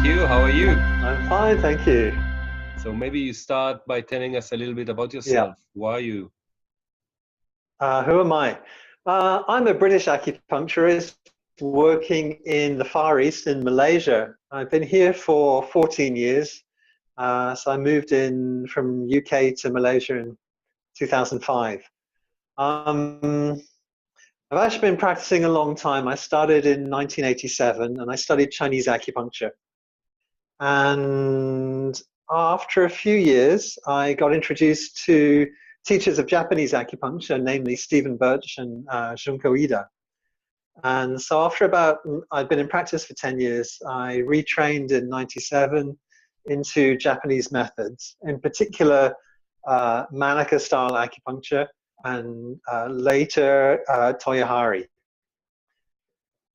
you. How are you? I'm fine, thank you. So maybe you start by telling us a little bit about Yeah. yourself. Who are you? Who am I? I'm a British acupuncturist working in the Far East in Malaysia. I've been here for 14 years. So I moved in from UK to Malaysia in 2005. I've actually been practicing a long time. I started in 1987 and I studied Chinese acupuncture. And after a few years, I got introduced to teachers of Japanese acupuncture, namely Stephen Birch and ZHUO Ida. And so I'd been in practice for 10 years, I retrained in 97 into Japanese methods, in particular Manaka style acupuncture and later Toyohari.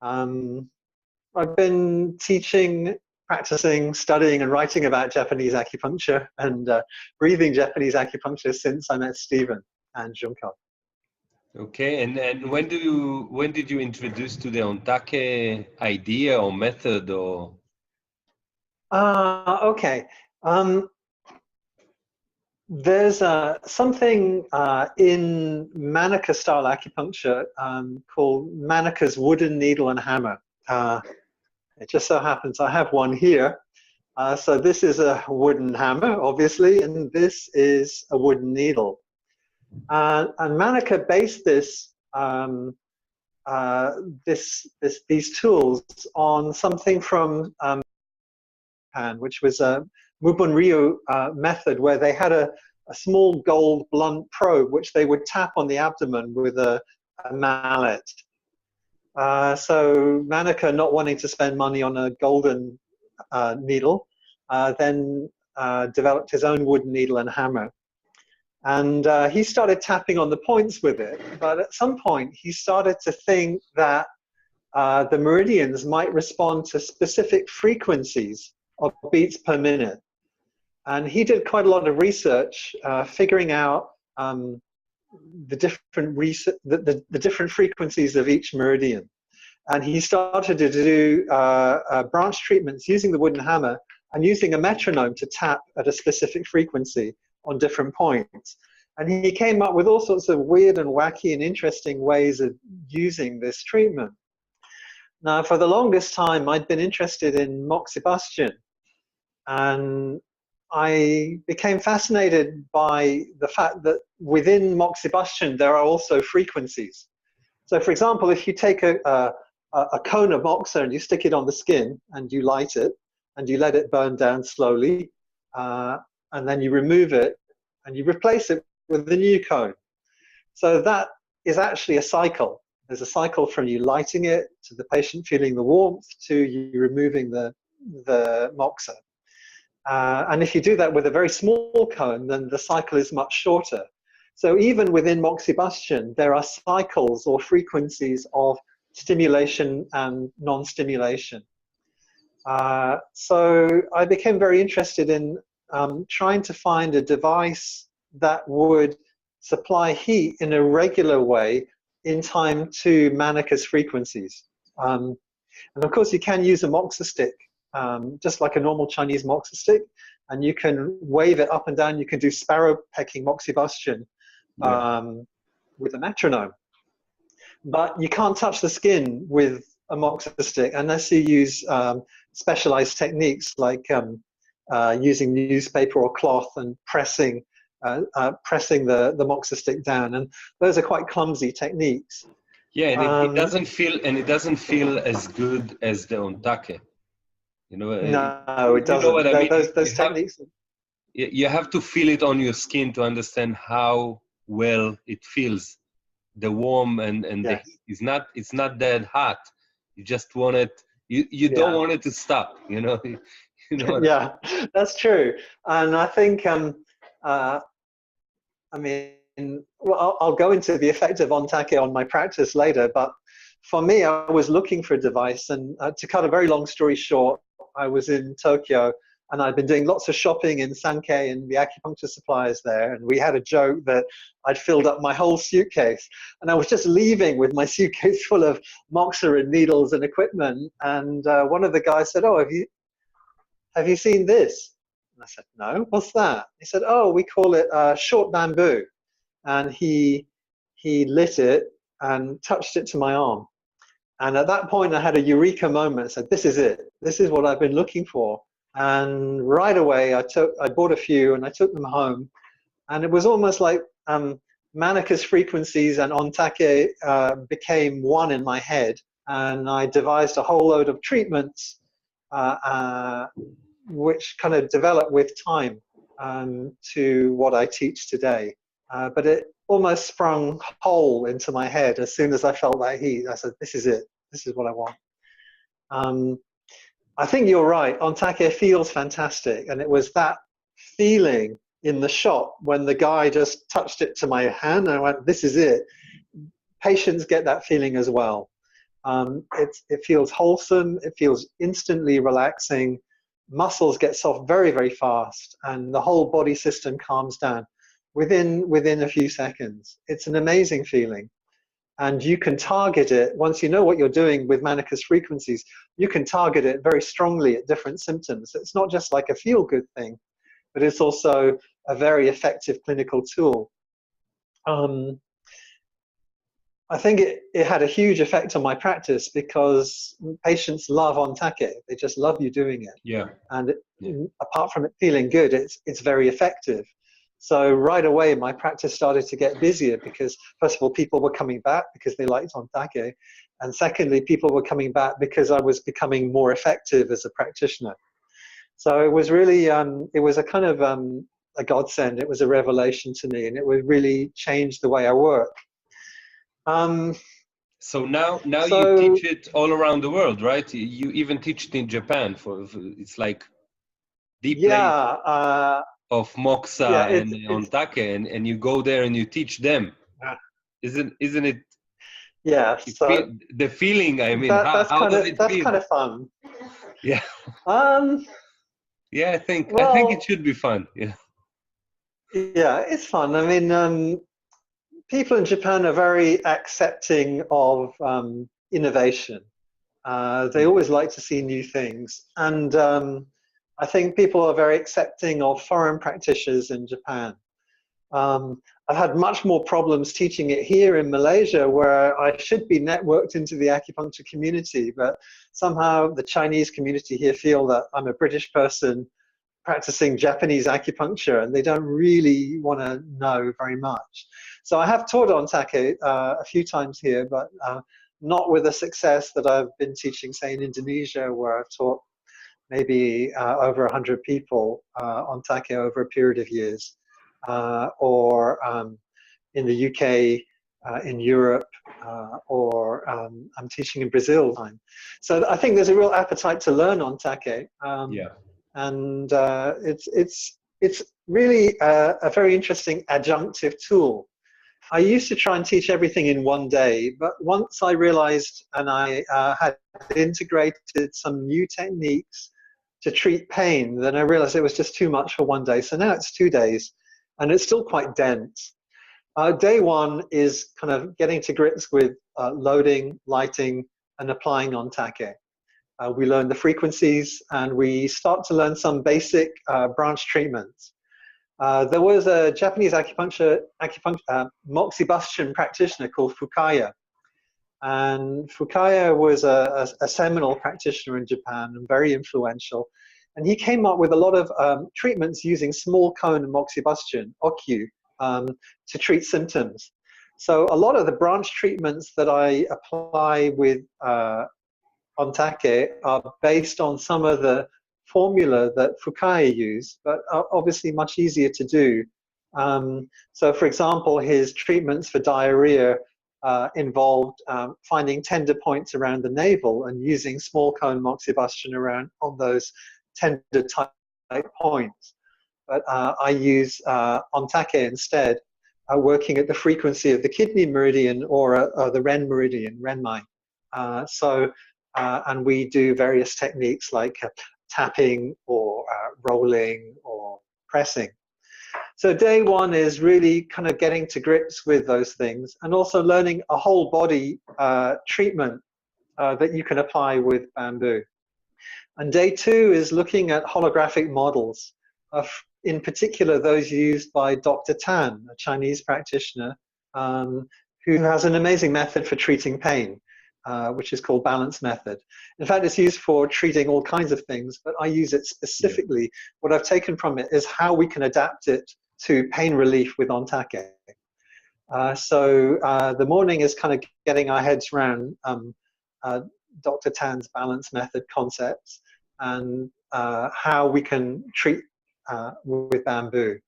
I've been teaching, practicing, studying and writing about Japanese acupuncture and breathing Japanese acupuncture since I met Stephen and ZHUO. Okay, and when did you introduce to the Ontake idea or method or? Okay. There's something in Manaka style acupuncture called Manaka's wooden needle and hammer. It just so happens I have one here. So this is a wooden hammer, obviously, and this is a wooden needle. And Manaka based these tools on something from Japan, which was a Mubunryu method where they had a small gold blunt probe which they would tap on the abdomen with a mallet. So Manaka, not wanting to spend money on a golden needle, then developed his own wooden needle and hammer. And he started tapping on the points with it. But at some point, he started to think that the meridians might respond to specific frequencies of beats per minute. And he did quite a lot of research figuring out the different frequencies of each meridian. And he started to do branch treatments using the wooden hammer and using a metronome to tap at a specific frequency on different points. And he came up with all sorts of weird and wacky and interesting ways of using this treatment. Now, for the longest time, I'd been interested in MOXIBUSTION. And I became fascinated by the fact that within MOXIBUSTION, there are also frequencies. So for example, if you take a cone of MOXA and you stick it on the skin and you light it and you let it burn down slowly, and then you remove it and you replace it with a new cone. So that is actually a cycle. There's a cycle from you lighting it to the patient feeling the warmth to you removing the MOXA. And if you do that with a very small cone, then the cycle is much shorter. So even within MOXIBUSTION, there are cycles or frequencies of stimulation and non-stimulation. So I became very interested in trying to find a device that would supply heat in a regular way in time to Manaka's frequencies. And of course, you can use a MOXA stick, just like a normal Chinese MOXA stick, and you can wave it up and down. You can do SPARROW pecking MOXIBUSTION with a metronome. But you can't touch the skin with a MOXA stick unless you use specialized techniques like using newspaper or cloth and pressing the MOXA stick down, and those are quite clumsy techniques. Yeah, and it doesn't feel as good as the Ontake. You know, no, it doesn't. You know what I mean? Those techniques. You have to feel it on your skin to understand how well it feels. The warm and the heat it's not that hot. You just want it. You don't want it to stop. You know. Yeah, that's true. And I think I mean, well, I'll go into the effect of Ontake on my practice later, but for me, I was looking for a device, and to cut a very long story short, I was in Tokyo, and I'd been doing lots of shopping in Sankei and the acupuncture suppliers there, and we had a joke that I'd filled up my whole suitcase, and I was just leaving with my suitcase full of MOXA and needles and equipment, and one of the guys said, "Oh, have you seen this? And I said, no, what's that? He said, oh, we call it short bamboo. And he lit it and touched it to my arm. And at that point, I had a eureka moment. I said, this is it. This is what I've been looking for. And right away, I bought a few and I took them home. And it was almost like Manneka's frequencies and Ontake became one in my head. And I devised a whole load of treatments which kind of developed with time to what I teach today. But it almost sprung whole into my head as soon as I felt that heat. I said, this is it. This is what I want. I think you're right. Ontake feels fantastic. And it was that feeling in the shop when the guy just touched it to my hand and I went, this is it. Patients get that feeling as well. It feels wholesome. It feels instantly relaxing. Muscles get soft very, very fast. And the whole body system calms down within a few seconds. It's an amazing feeling. And you can target it, once you know what you're doing with Manneka's frequencies, you can target it very strongly at different symptoms. It's not just like a feel-good thing, but it's also a very effective clinical tool. I think it had a huge effect on my practice because patients love Ontake. They just love you doing it. Yeah. And apart from it feeling good, it's very effective. So right away, my practice started to get busier because, first of all, people were coming back because they liked Ontake. And secondly, people were coming back because I was becoming more effective as a practitioner. So it was really, it was a kind of a godsend. It was a revelation to me, and it would really change the way I work. So now you teach it all around the world, right? You even teach it in Japan. It's like the place of MOXA and Ontake, and you go there and you teach them. Isn't it? Yeah. So the feeling. I mean, how does it feel? That's kind of fun. Yeah. Yeah, I think it should be fun. Yeah. Yeah, it's fun. I mean, people in Japan are very accepting of innovation. They always like to see new things, and I think people are very accepting of foreign practitioners in Japan. I've had much more problems teaching it here in Malaysia, where I should be networked into the acupuncture community, but somehow the Chinese community here feel that I'm a British person practicing Japanese acupuncture, and they don't really want to know very much. So I have taught Ontake a few times here, but not with the success that I've been teaching, say, in Indonesia, where I've taught maybe over 100 people Ontake over a period of years, or in the UK, in Europe, or I'm teaching in Brazil. So I think there's a real appetite to learn Ontake. And it's really a very interesting adjunctive tool. I used to try and teach everything in one day, but once I realized and I had integrated some new techniques to treat pain, then I realized it was just too much for one day. So now it's 2 days, and it's still quite dense. Day one is kind of getting to grips with loading, lighting, and applying Ontake. We learn the frequencies, and we start to learn some basic branch treatments. There was a Japanese acupuncture MOXIBUSTION practitioner called Fukaya. And Fukaya was a seminal practitioner in Japan and very influential. And he came up with a lot of treatments using small cone MOXIBUSTION, OKU, to treat symptoms. So a lot of the branch treatments that I apply with Ontake are based on some of the formula that Fukaya used, but are obviously much easier to do. So for example, his treatments for diarrhea involved finding tender points around the navel and using small cone MOXIBUSTION around on those tender type points. But I use Ontake instead, working at the frequency of the kidney meridian or the Ren meridian, Renmai. And we do various techniques like tapping or rolling or pressing. So day one is really kind of getting to grips with those things, and also learning a whole body treatment that you can apply with bamboo. And day 2 is looking at holographic models of, in particular, those used by Dr. Tan, a Chinese practitioner, who has an amazing method for treating pain, which is called balance method. In fact, it's used for treating all kinds of things, but I use it specifically. Yeah. What I've taken from it is how we can adapt it to pain relief with Ontake. So the morning is kind of getting our heads around Dr. Tan's balance method concepts and how we can treat with bamboo.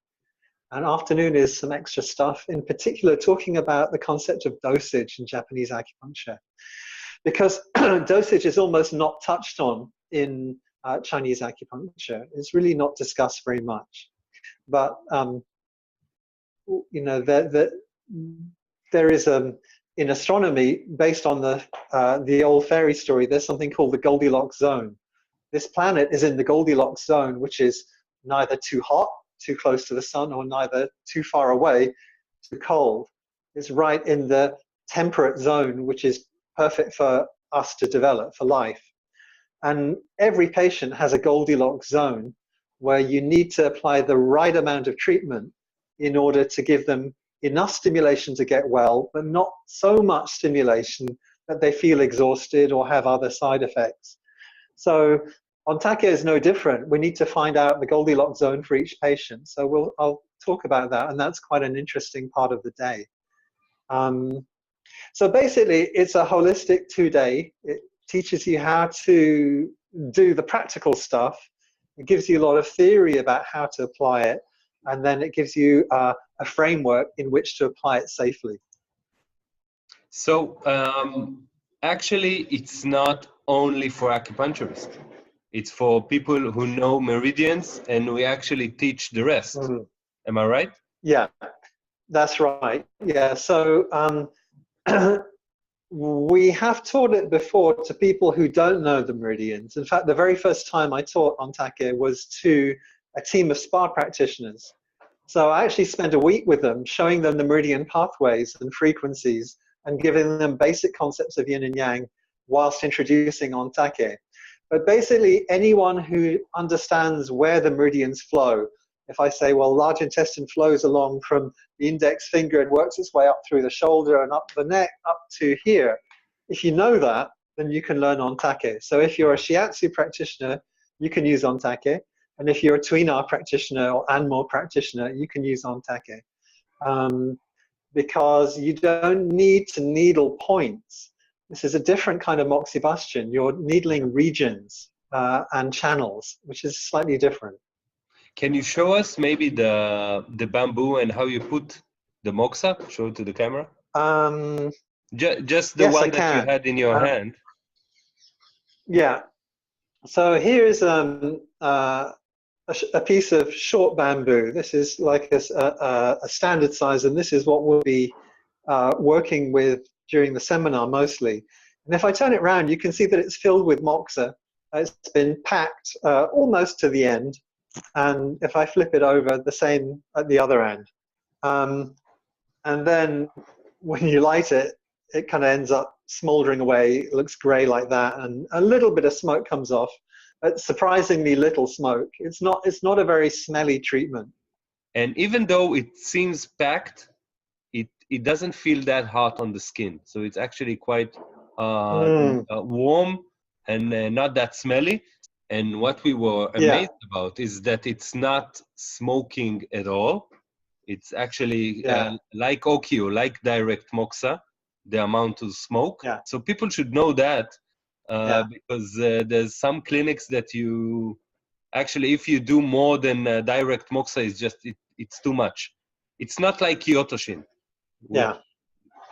And afternoon is some extra stuff, in particular talking about the concept of dosage in Japanese acupuncture. Because dosage is almost not touched on in Chinese acupuncture. It's really not discussed very much. But, you know, there is, in astronomy, based on the old fairy story, there's something called the Goldilocks zone. This planet is in the Goldilocks zone, which is neither too hot, too close to the sun, or neither too far away, too cold. It's right in the temperate zone, which is perfect for us to develop for life. And every patient has a Goldilocks zone where you need to apply the right amount of treatment in order to give them enough stimulation to get well, but not so much stimulation that they feel exhausted or have other side effects. So Ontake is no different. We need to find out the Goldilocks zone for each patient. So I'll talk about that, and that's quite an interesting part of the day. So basically, it's a holistic 2-day. It teaches you how to do the practical stuff. It gives you a lot of theory about how to apply it, and then it gives you a framework in which to apply it safely. So actually, it's not only for acupuncturists. It's for people who know meridians, and we actually teach the rest. Mm-hmm. Am I right? Yeah, that's right. Yeah, so we have taught it before to people who don't know the meridians. In fact, the very first time I taught Ontake was to a team of spa practitioners. So I actually spent a week with them, showing them the meridian pathways and frequencies and giving them basic concepts of yin and yang whilst introducing Ontake. But basically, anyone who understands where the meridians flow, if I say, well, large intestine flows along from the index finger and works its way up through the shoulder and up the neck, up to here, if you know that, then you can learn Ontake. So if you're a shiatsu practitioner, you can use Ontake. And if you're a tuina practitioner or Anmo practitioner, you can use Ontake. Because you don't need to needle points. This is a different kind of MOXIBUSTION. You're needling regions and channels, which is slightly different. Can you show us maybe the bamboo and how you put the MOXA? Show it to the camera. Just the one that you had in your hand. Yeah. So here's a piece of short bamboo. This is like a standard size, and this is what we'll be working with during the seminar mostly. And if I turn it around, you can see that it's filled with MOXA. It's been packed almost to the end. And if I flip it over, the same at the other end. And then when you light it, it kind of ends up smoldering away. It looks gray like that, and a little bit of smoke comes off. But surprisingly little smoke. It's not a very smelly treatment. And even though it seems packed, it doesn't feel that hot on the skin. So it's actually quite warm and not that smelly. And what we were amazed about is that it's not smoking at all. It's actually like Okio, like direct MOXA, the amount of smoke. Yeah. So people should know that because there's some clinics that you actually, if you do more than direct MOXA, it's too much. It's not like Kyotoshin. Yeah.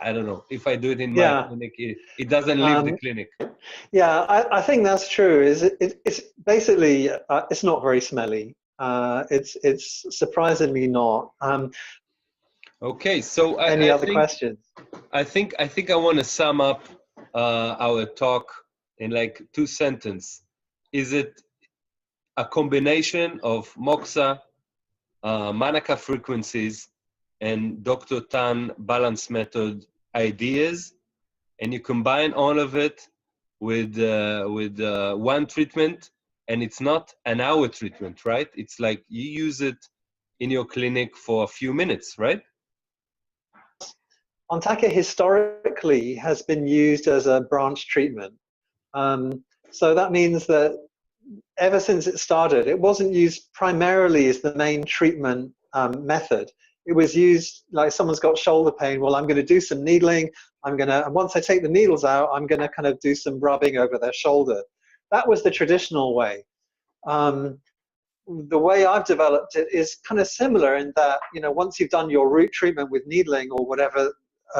I don't know. If I do it in my clinic, it doesn't leave the clinic. Yeah, I think that's true. It's basically, it's not very smelly. It's surprisingly not. Okay, so any other questions? I think I want to sum up our talk in like 2 sentences. Is it a combination of MOXA, Manaka frequencies, and Dr. Tan balance method ideas, and you combine all of it with one treatment, and it's not an hour treatment, right? It's like you use it in your clinic for a few minutes, right? Ontake historically has been used as a branch treatment. So that means that ever since it started, it wasn't used primarily as the main treatment method. It was used like someone's got shoulder pain. Well, I'm going to do some needling. Once I take the needles out, I'm going to kind of do some rubbing over their shoulder. That was the traditional way. The way I've developed it is kind of similar in that, you know, once you've done your root treatment with needling or whatever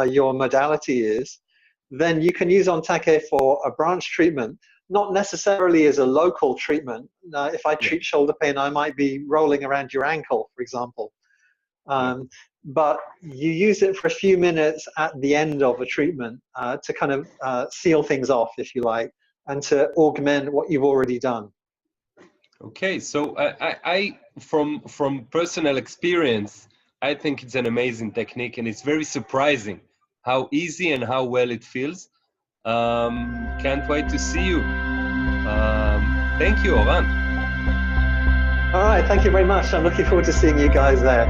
your modality is, then you can use Ontake for a branch treatment, not necessarily as a local treatment. If I treat shoulder pain, I might be rolling around your ankle, for example. But you use it for a few minutes at the end of a treatment to kind of seal things off, if you like, and to augment what you've already done. Okay, so I from personal experience, I think it's an amazing technique, and it's very surprising how easy and how well it feels. Can't wait to see you. Thank you, Oran. All right, thank you very much. I'm looking forward to seeing you guys there.